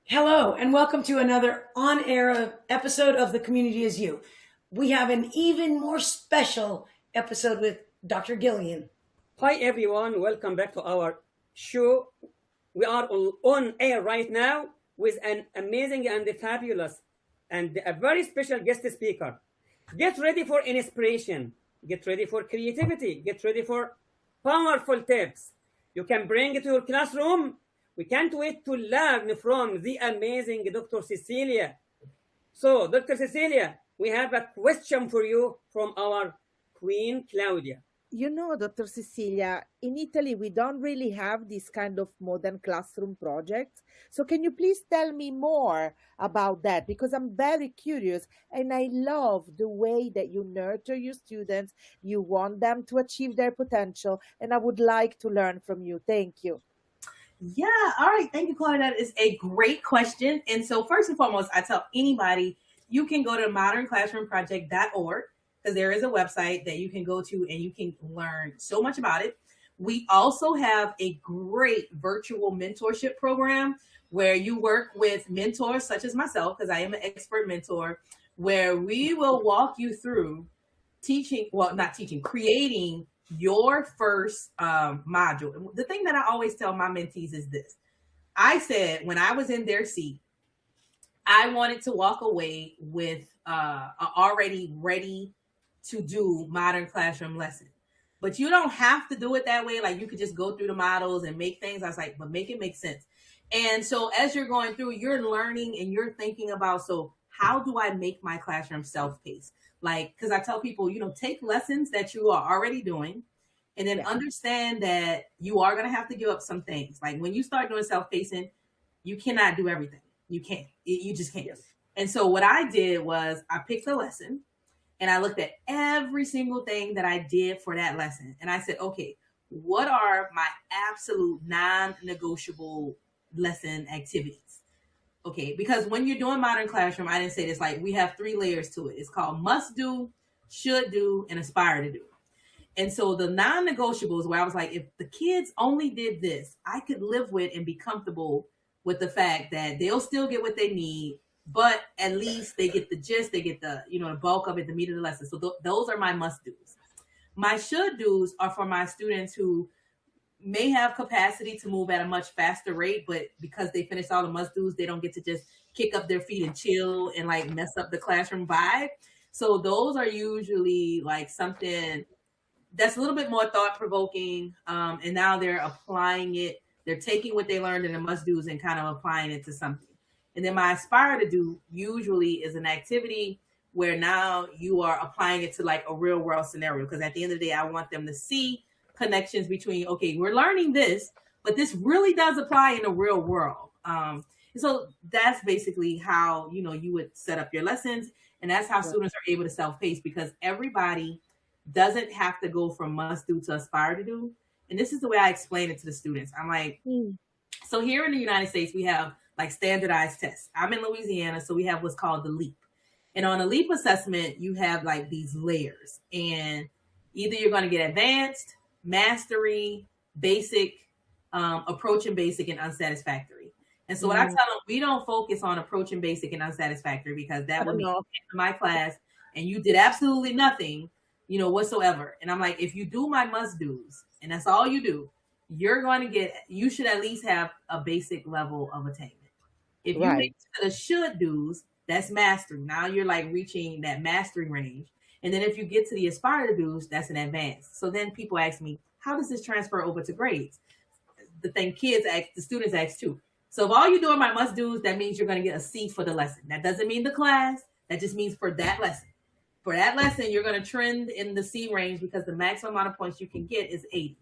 Hello, and welcome to another on-air episode of The Community Is You. We have an even more special episode with Dr. Gillian. Hi everyone, welcome back to our show. We are on air right now with an amazing and fabulous and a very special guest speaker. Get ready for inspiration, get ready for creativity, get ready for powerful tips you can bring to your classroom. We can't wait to learn from the amazing Dr. Cecilia. So, Dr. Cecilia, we have a question for you from our Queen Claudia. Dr. Cecilia, in Italy, we don't really have this kind of modern classroom projects. So can you please tell me more about that? Because I'm very curious and I love the way that you nurture your students. You want them to achieve their potential, and I would like to learn from you. Thank you. Yeah, all right. Thank you, Claudia. That is a great question. And so first and foremost, I tell anybody you can go to modernclassroomproject.org because there is a website that you can go to and you can learn so much about it. We also have a great virtual mentorship program where you work with mentors such as myself, because I am an expert mentor, where we will walk you through creating your first module. The thing that I always tell my mentees is this. I said when I was in their seat, I wanted to walk away with a already ready to do modern classroom lesson. But you don't have to do it that way. Like you could just go through the models and make things. I was like, but make it make sense. And so as you're going through, you're learning and you're thinking about, so how do I make my classroom self-paced? Like, because I tell people, take lessons that you are already doing and then understand that you are going to have to give up some things. Like when you start doing self-pacing, you cannot do everything. You can't. You just can't. Yes. And so what I did was I picked a lesson and I looked at every single thing that I did for that lesson. And I said, okay, what are my absolute non-negotiable lesson activities? Okay, because when you're doing modern classroom, I didn't say this, like we have 3 layers to it. It's called must do, should do, and aspire to do. And so the non-negotiables where I was like, if the kids only did this, I could live with and be comfortable with the fact that they'll still get what they need, but at least they get the gist, they get the, the bulk of it, the meat of the lesson. So those are my must do's. My should do's are for my students who may have capacity to move at a much faster rate, but because they finished all the must do's, they don't get to just kick up their feet and chill and like mess up the classroom vibe. So those are usually like something that's a little bit more thought provoking. And now they're applying it. They're taking what they learned in the must do's and kind of applying it to something. And then my aspire to do usually is an activity where now you are applying it to like a real world scenario. Because at the end of the day, I want them to see connections between, okay, we're learning this, but this really does apply in the real world. So that's basically how, you would set up your lessons. And that's how students are able to self-pace, because everybody doesn't have to go from must do to aspire to do. And this is the way I explain it to the students. I'm like, so here in the United States, we have like standardized tests. I'm in Louisiana, so we have what's called the LEAP. And on a LEAP assessment, you have like these layers. And either you're going to get advanced, mastery, basic, approaching basic, and unsatisfactory. And so what I tell them, we don't focus on approaching basic and unsatisfactory, because that would be my class and you did absolutely nothing, whatsoever. And I'm like, if you do my must do's and that's all you do, you should at least have a basic level of attainment. If you make the should do's, that's mastery. Now you're like reaching that mastery range. And then if you get to the aspire to do's, that's an advanced. So then people ask me, how does this transfer over to grades? The thing the students ask too. So if all you do are my must do's, that means you're going to get a C for the lesson. That doesn't mean the class. That just means for that lesson. For that lesson, you're going to trend in the C range, because the maximum amount of points you can get is 80.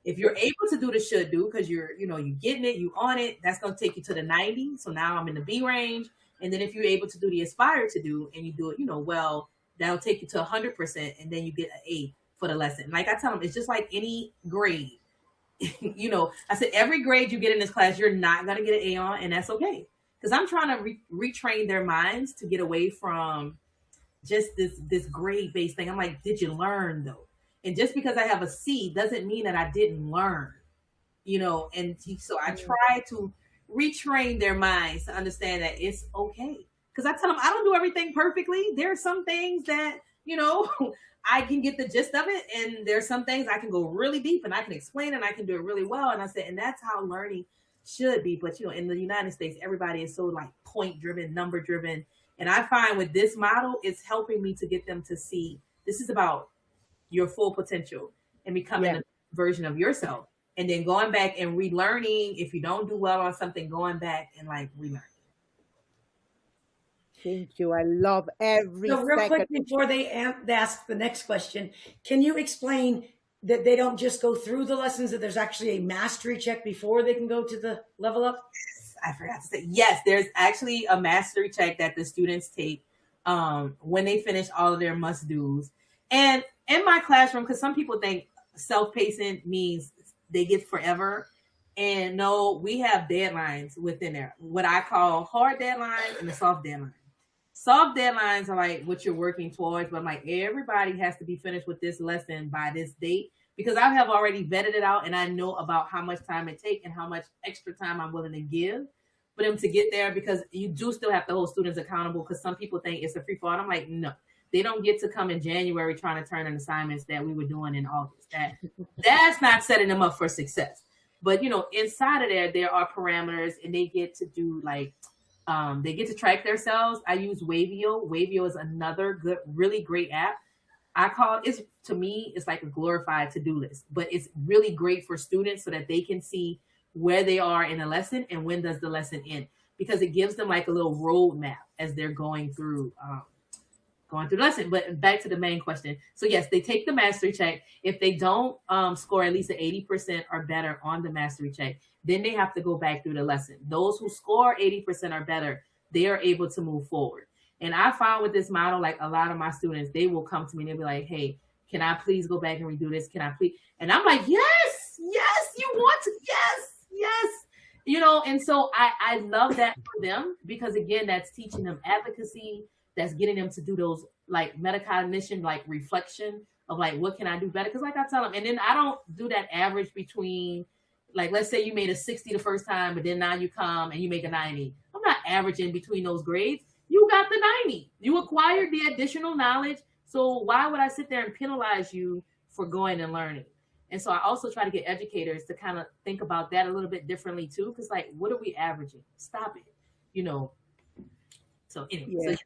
If you're able to do the should do, because you're getting it, you on it, that's going to take you to the 90. So now I'm in the B range. And then if you're able to do the aspire to do and you do it, well, that'll take you to 100%. And then you get an A for the lesson. Like I tell them, it's just like any grade. I said, every grade you get in this class, you're not going to get an A on, and that's okay. Because I'm trying to retrain their minds to get away from just this grade-based thing. I'm like, did you learn though? And just because I have a C doesn't mean that I didn't learn, and so I try to retrain their minds to understand that it's okay. Because I tell them I don't do everything perfectly. There are some things that, you know, I can get the gist of it, and there's some things I can go really deep and I can explain and I can do it really well. And I said, and that's how learning should be. But, you know, in the United States, everybody is so like point driven, number driven. And I find with this model, it's helping me to get them to see this is about your full potential and becoming a version of yourself. And then going back and relearning. If you don't do well on something, going back and like relearn. Thank you. I love every So real second. quick before they ask the next question, can you explain that they don't just go through the lessons, that there's actually a mastery check before they can go to the level up? I forgot to say, yes, there's actually a mastery check that the students take when they finish all of their must-dos. And in my classroom, because some people think self-pacing means they get forever. And no, we have deadlines within there, what I call hard deadlines and the soft deadlines. Soft deadlines are like what you're working towards, but I'm like, everybody has to be finished with this lesson by this date, because I have already vetted it out and I know about how much time it takes and how much extra time I'm willing to give for them to get there, because you do still have to hold students accountable, because some people think it's a free fall. I'm like, no, they don't get to come in January trying to turn in assignments that we were doing in August. That's not setting them up for success. But, you know, inside of there are parameters, and they get to do like, they get to track themselves. I use Wavio. Wavio is another good, really great app. I call it, to me, it's like a glorified to-do list, but it's really great for students so that they can see where they are in a lesson and when does the lesson end, because it gives them like a little roadmap as they're going through the lesson. But back to the main question. So yes, they take the mastery check. If they don't score at least an 80% or better on the mastery check, then they have to go back through the lesson. Those who score 80% or better, they are able to move forward. And I found with this model, like a lot of my students, they will come to me and they'll be like, hey, can I please go back and redo this? Can I please? And I'm like, yes, you want to, yes. You know, and so I love that for them, because again, that's teaching them advocacy, that's getting them to do those like metacognition, like reflection of like, what can I do better? Because like I tell them, and then I don't do that average between, like, let's say you made a 60 the first time, but then now you come and you make a 90. I'm not averaging between those grades. You got the 90. You acquired the additional knowledge. So why would I sit there and penalize you for going and learning? And so I also try to get educators to kind of think about that a little bit differently too. Because like, what are we averaging? Stop it. You know. So anyway.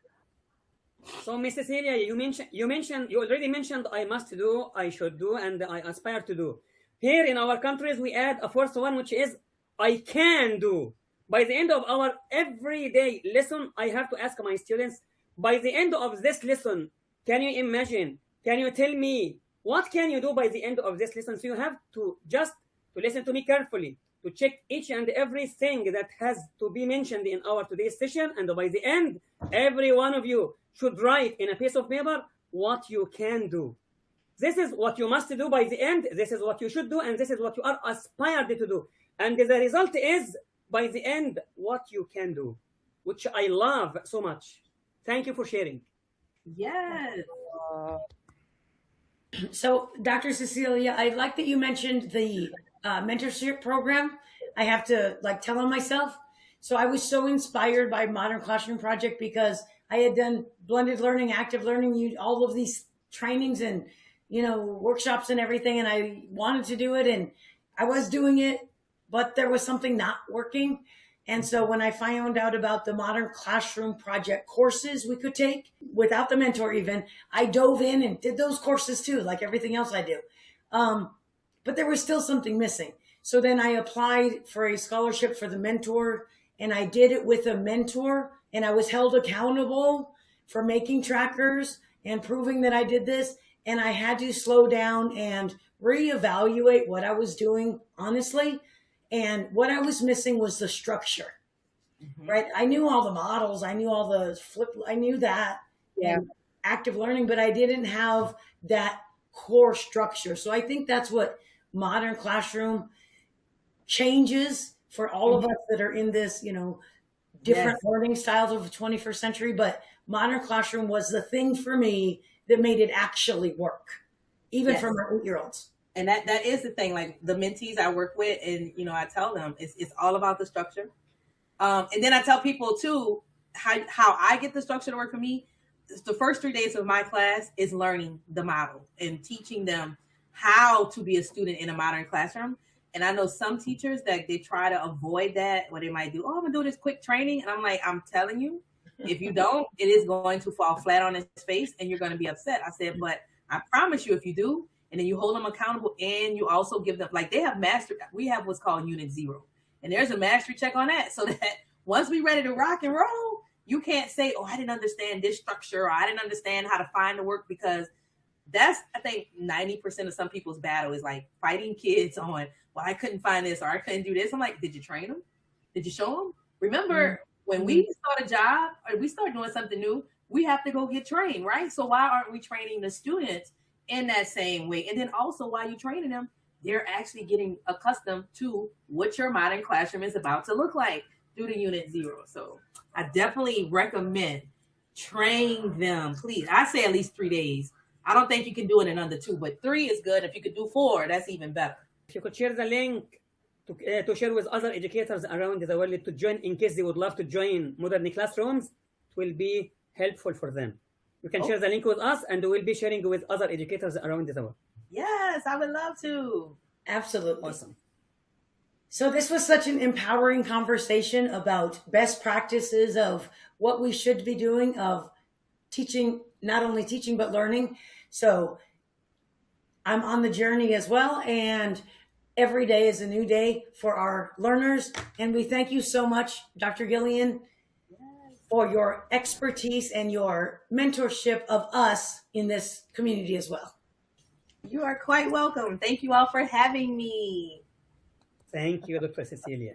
So Miss Cecilia, you already mentioned I must do, I should do, and I aspire to do. Here in our countries, we add a fourth one, which is I can do. By the end of our everyday lesson, I have to ask my students, by the end of this lesson, can you imagine? Can you tell me what can you do by the end of this lesson? So you have to just to listen to me carefully, to check each and everything that has to be mentioned in our today's session. And by the end, every one of you should write in a piece of paper what you can do. This is what you must do by the end. This is what you should do. And this is what you are aspired to do. And the result is, by the end, what you can do, which I love so much. Thank you for sharing. Yes. So, Dr. Cecilia, I like that you mentioned the mentorship program. I have to like tell on myself. So I was so inspired by Modern Classroom Project because I had done blended learning, active learning, all of these trainings and, you know, workshops and everything. And I wanted to do it and I was doing it, but there was something not working. And so when I found out about the Modern Classroom Project courses we could take without the mentor even, I dove in and did those courses too, like everything else I do. But there was still something missing. So then I applied for a scholarship for the mentor, and I did it with a mentor, and I was held accountable for making trackers and proving that I did this. And I had to slow down and reevaluate what I was doing honestly. And what I was missing was the structure, right? I knew all the models. I knew all the I knew that and active learning, but I didn't have that core structure. So I think that's what Modern Classroom changes for all of us that are in this, you know, different learning styles of the 21st century. But Modern Classroom was the thing for me that made it actually work, even for my 8-year-olds. And that is the thing, like the mentees I work with, and, you know, I tell them it's all about the structure. And then I tell people too, how I get the structure to work for me. The first 3 days of my class is learning the model and teaching them how to be a student in a modern classroom. And I know some teachers that they try to avoid that, what they might do, oh, I'm gonna do this quick training. And I'm like, I'm telling you, if you don't, it is going to fall flat on its face and you're going to be upset. I said, but I promise you, if you do, and then you hold them accountable and you also give them, like they have mastery, we have what's called Unit 0. And there's a mastery check on that, so that once we're ready to rock and roll, you can't say, oh, I didn't understand this structure, or I didn't understand how to find the work, because that's, I think, 90% of some people's battle is like fighting kids on, well, I couldn't find this or I couldn't do this. I'm like, did you train them? Did you show them? Remember, when we start a job or we start doing something new, we have to go get trained, right? So why aren't we training the students in that same way? And then also while you're training them, they're actually getting accustomed to what your modern classroom is about to look like through the Unit 0. So I definitely recommend train them, please. I say at least 3 days. I don't think you can do it in under 2, but 3 is good. If you could do 4, that's even better. If you could share the link to share with other educators around the world to join, in case they would love to join modern classrooms, it will be helpful for them. You can share the link with us, and we'll be sharing with other educators around the world. Yes, I would love to. Absolutely. Awesome. So this was such an empowering conversation about best practices of what we should be doing, of teaching, not only teaching, but learning. So I'm on the journey as well, and every day is a new day for our learners. And we thank you so much, Dr. Gilliam, for your expertise and your mentorship of us in this community as well. You are quite welcome. Thank you all for having me. Thank you, Dr. Cecilia.